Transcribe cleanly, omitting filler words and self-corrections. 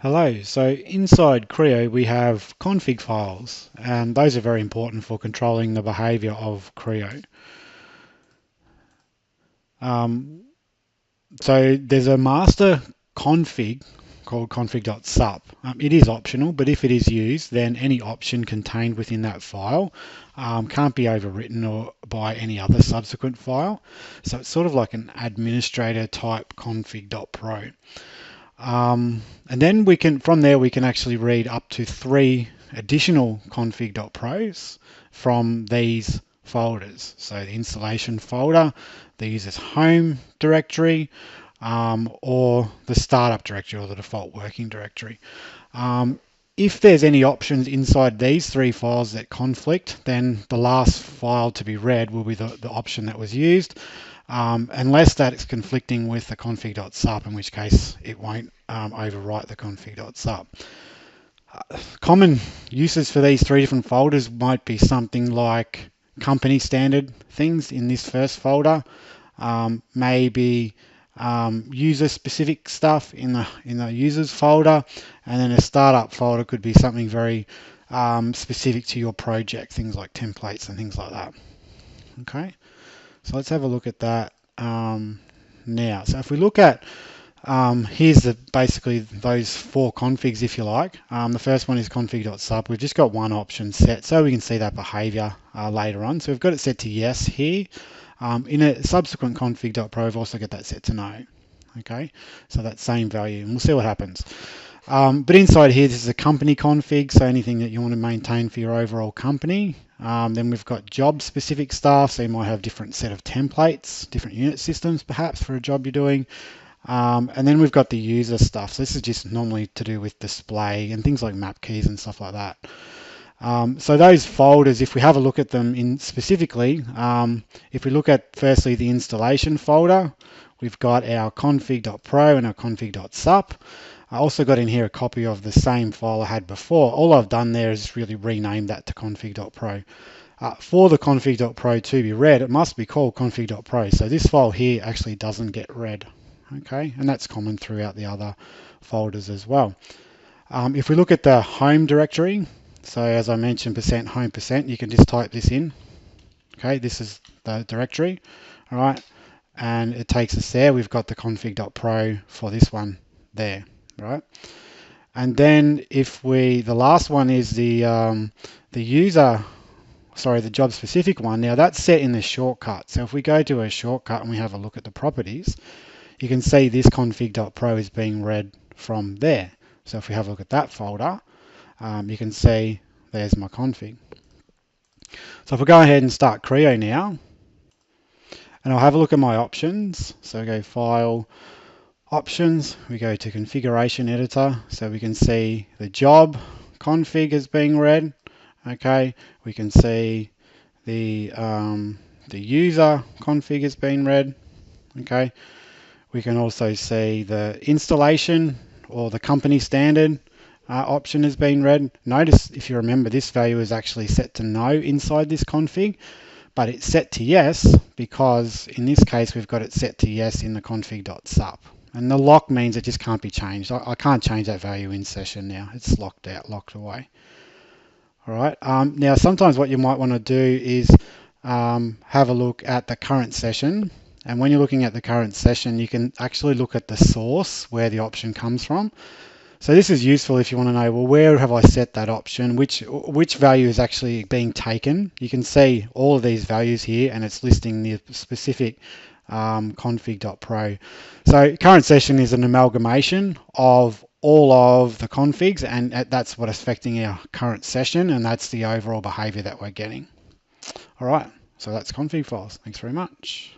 Hello, so inside Creo we have config files, and those are very important for controlling the behavior of Creo. So there's a master config called config.sup. It is optional, but if it is used, then any option contained within that file can't be overwritten or by any other subsequent file. So it's sort of like an administrator type config.pro. And then from there we can actually read up to 3 additional config.pros from these folders. So the installation folder, the user's home directory, or the startup directory or the default working directory. If there's any options inside these 3 files that conflict, then the last file to be read will be the option that was used, unless that is conflicting with the config.sup, in which case it won't overwrite the config.sup. Common uses for these 3 different folders might be something like company standard things in this first folder, maybe user specific stuff in the users folder, and then a startup folder could be something very specific to your project, things like templates and things like that. Okay, so let's have a look at that now. So if we look at here's basically those 4 configs, if you like. The first one is config.sup. We've just got one option set, so we can see that behavior later on. So we've got it set to yes here. In a subsequent config.pro, we've also got that set to no. Okay, so that same value, and we'll see what happens. But inside here, this is a company config, so anything that you want to maintain for your overall company. Then we've got job specific stuff, so you might have different set of templates, different unit systems perhaps for a job you're doing. And then we've got the user stuff. So this is just normally to do with display and things like map keys and stuff like that. So those folders, if we have a look at them specifically, if we look at firstly the installation folder, we've got our config.pro and our config.sup. I also got in here a copy of the same file I had before. All I've done there is really rename that to config.pro. For the config.pro to be read, it must be called config.pro. So this file here actually doesn't get read. Okay, and that's common throughout the other folders as well. If we look at the home directory, so as I mentioned, %home %, you can just type this in. Okay, this is the directory. All right, and it takes us there. We've got the config.pro for this one there, right? And then the last one is the job specific one. Now that's set in the shortcut. So if we go to a shortcut and we have a look at the properties, you can see this config.pro is being read from there. So if we have a look at that folder, you can see there's my config. So if we go ahead and start Creo now, and I'll have a look at my options. So we go File, Options, we go to Configuration Editor, so we can see the job config is being read. Okay, we can see the user config is being read. Okay. We can also see the installation or the company standard option has been read. Notice, if you remember, this value is actually set to no inside this config, but it's set to yes because in this case we've got it set to yes in the config.sup. And the lock means it just can't be changed. I can't change that value in session now. It's locked out, locked away. All right. Now, sometimes what you might want to do is have a look at the current session. And when you're looking at the current session, you can actually look at the source where the option comes from. So this is useful if you want to know, well, where have I set that option? Which value is actually being taken? You can see all of these values here, and it's listing the specific config.pro. So current session is an amalgamation of all of the configs, and that's what's affecting our current session, and that's the overall behavior that we're getting. All right, so that's config files. Thanks very much.